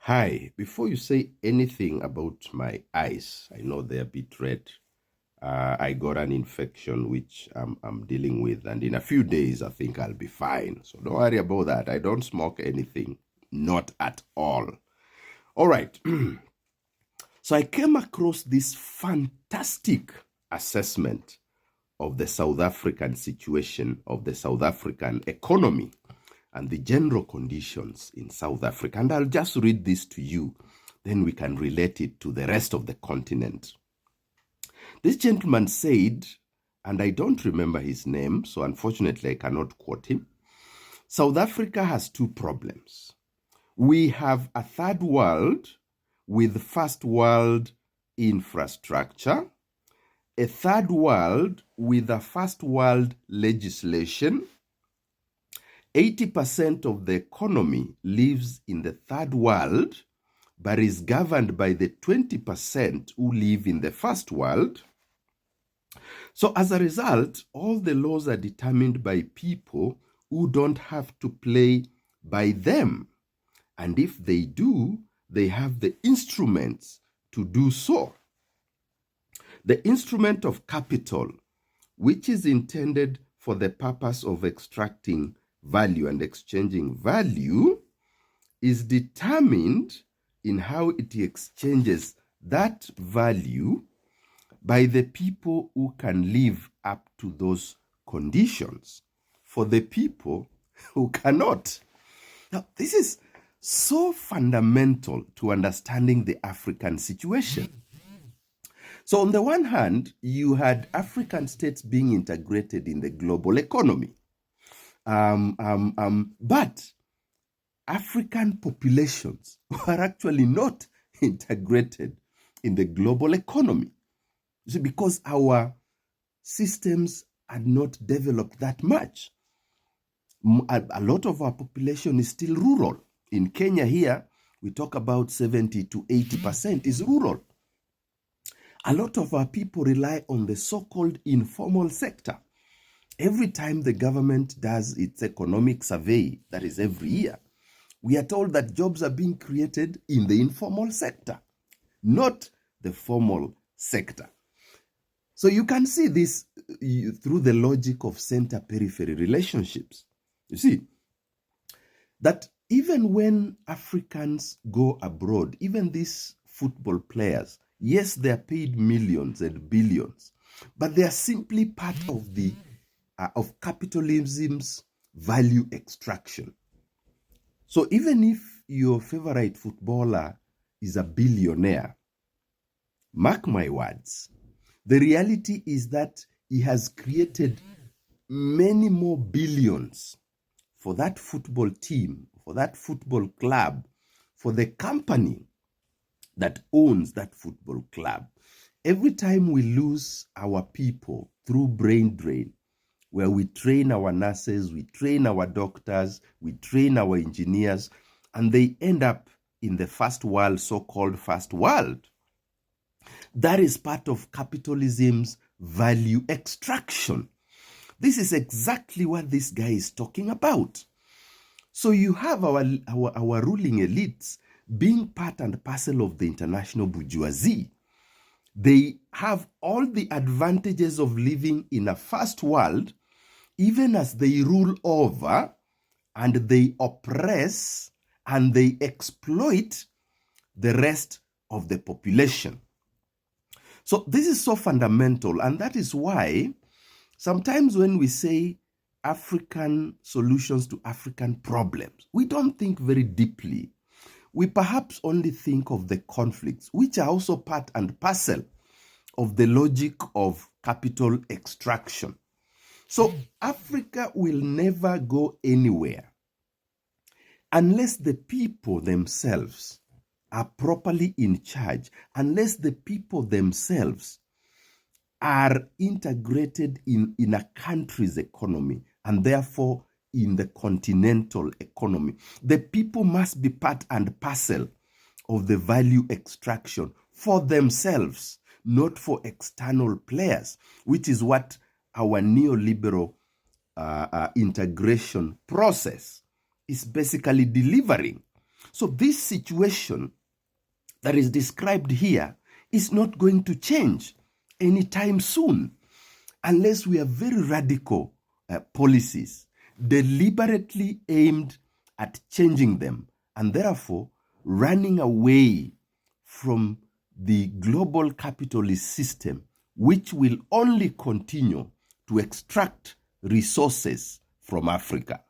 Hi, before you say anything about my eyes, I know they're a bit red. I got an infection which I'm dealing with, and in a few days, I think I'll be fine. So don't worry about that. I don't smoke anything, not at all. All right. So I came across this fantastic assessment of the South African situation, of the South African economy, and the general conditions in South Africa. And I'll just read this to you, then we can relate it to the rest of the continent. This gentleman said, and I don't remember his name, so unfortunately I cannot quote him. South Africa has two problems. We have a third world with first world infrastructure, a third world with a first world legislation. 80% of the economy lives in the third world, but is governed by the 20% who live in the first world. So as a result, all the laws are determined by people who don't have to play by them. And if they do, they have the instruments to do so. The instrument of capital, which is intended for the purpose of extracting value and exchanging value, is determined in how it exchanges that value by the people who can live up to those conditions for the people who cannot. Now, this is so fundamental to understanding the African situation. So on the one hand, you had African states being integrated in the global economy. But African populations were actually not integrated in the global economy. You see, because our systems had not developed that much. A lot of our population is still rural. In Kenya here, we talk about 70 to 80% is rural. A lot of our people rely on the so-called informal sector. Every time the government does its economic survey, that is every year, we are told that jobs are being created in the informal sector, not the formal sector. So you can see this through the logic of center-periphery relationships. You see, that even when Africans go abroad, even these football players, yes, they are paid millions and billions, but they are simply part of the of capitalism's value extraction. So even if your favorite footballer is a billionaire, mark my words, the reality is that he has created many more billions for that football team, for that football club, for the company that owns that football club. Every time we lose our people through brain drain, where we train our nurses, we train our doctors, we train our engineers, and they end up in the first world, so-called first world. That is part of capitalism's value extraction. This is exactly what this guy is talking about. So you have our ruling elites being part and parcel of the international bourgeoisie. They have all the advantages of living in a first world, even as they rule over and they oppress and they exploit the rest of the population. So this is so fundamental, and that is why sometimes when we say African solutions to African problems, we don't think very deeply. We perhaps only think of the conflicts, which are also part and parcel of the logic of capital extraction. So Africa will never go anywhere unless the people themselves are properly in charge, unless the people themselves are integrated in a country's economy and therefore in the continental economy. The people must be part and parcel of the value extraction for themselves, not for external players, which is what our neoliberal integration process is basically delivering. So this situation that is described here is not going to change anytime soon unless we have very radical policies deliberately aimed at changing them and therefore running away from the global capitalist system, which will only continue to extract resources from Africa.